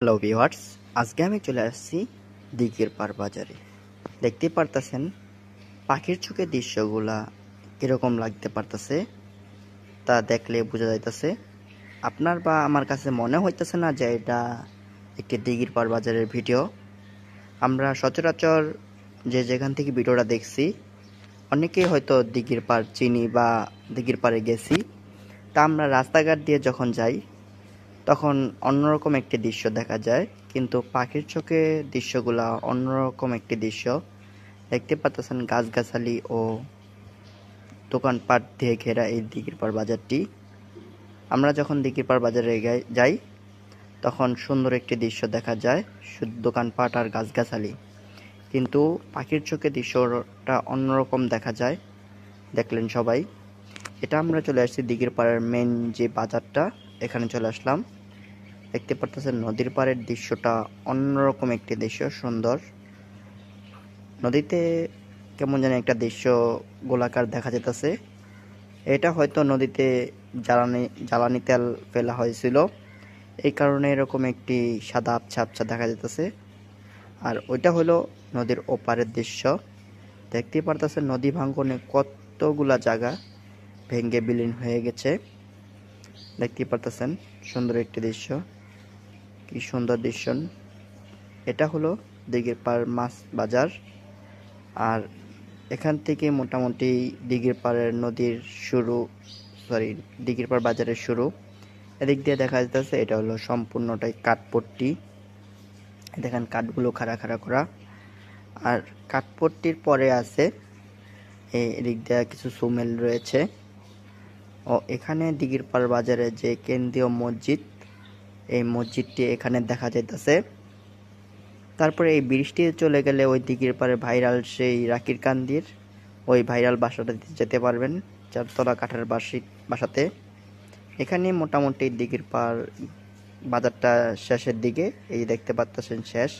Hello viewers, আজকে আমি চলে আসছি দিঘির পাড় বাজারে। দেখতে পারতেছেন পাখির চোখে দৃশ্যগুলা কিরকম লাগতে পারতেছে, তা দেখলে বোঝা যাইতেছে। আপনার বা আমার কাছে মনে হইতেছে না যে এটা একটি দিঘির পাড় বাজারের ভিডিও। আমরা সচরাচর যে যেখান থেকে ভিডিওটা দেখছি, অনেকেই হয়তো দিঘির পাড় চিনি বা দিঘির পাড়ে গেছি। তা আমরা রাস্তাঘাট দিয়ে যখন যাই তখন অন্যরকম একটি দৃশ্য দেখা যায়, কিন্তু পাখির চোখে দৃশ্যগুলা অন্যরকম একটি দৃশ্য। দেখতে পাচ্ছেন গাছগাছালি ও দোকানপাট দিয়ে ঘেরা এই দিঘিরপাড় বাজারটি। আমরা যখন দিঘিরপাড় বাজারে যাই তখন সুন্দর একটি দৃশ্য দেখা যায়, শুধু দোকানপাট আর গাছগাছালি, কিন্তু পাখির চোখে দৃশ্যটা অন্যরকম দেখা যায়। দেখলেন সবাই। এটা আমরা চলে আসছি দিঘিরপাড়ের মেন যে বাজারটা, এখানে চলে আসলাম। দেখতে পারতেছেন নদীর পাড়ের দৃশ্যটা অন্যরকম একটি দৃশ্য, সুন্দর। নদীতে কেমন জানি একটা দৃশ্য গোলাকার দেখা যেতেছে। এটা হয়তো নদীতে জ্বালানি তেল ফেলা হয়েছিল, এই কারণে এরকম একটি সাদা আবছা আবছা দেখা যেতেছে। আর ওইটা হলো নদীর ওপারের দৃশ্য। দেখতে পারতেছেন নদী ভাঙ্গনে কতগুলা জায়গা ভেঙ্গে বিলীন হয়ে গেছে। দেখতে পারতেছেন সুন্দর একটি দৃশ্য, কি সুন্দর দৃশ্য। এটা হলো দিঘির পাড় মাছ বাজার। আর এখান থেকে মোটামুটি দিঘির পাড়ের নদীর শুরু, দিঘির পাড় বাজারের শুরু। এদিক দিয়ে দেখা যাচ্ছে এটা হলো সম্পূর্ণটাই কাঠপট্টি। দেখেন কাঠগুলো খাড়া খাড়া করা। আর কাঠপট্টির পরে আছে এদিক দিয়ে কিছু সুমেল রয়েছে। ও এখানে দিঘির পাড় বাজারে যে কেন্দ্রীয় মসজিদ, এই মসজিদটি এখানে দেখা যাইতেছে। তারপরে এই বৃষ্টি চলে গেলে ওই দিঘির পাড়ে ভাইরাল সেই রাকির কান্দির ওই ভাইরাল বাসাটাতে যেতে পারবেন, চারতলা কাঠের বাসাতে। এখানে মোটামুটি দিঘির পাড় বাজারটা শেষের দিকে, এই দেখতে পাচ্ছেন শেষ।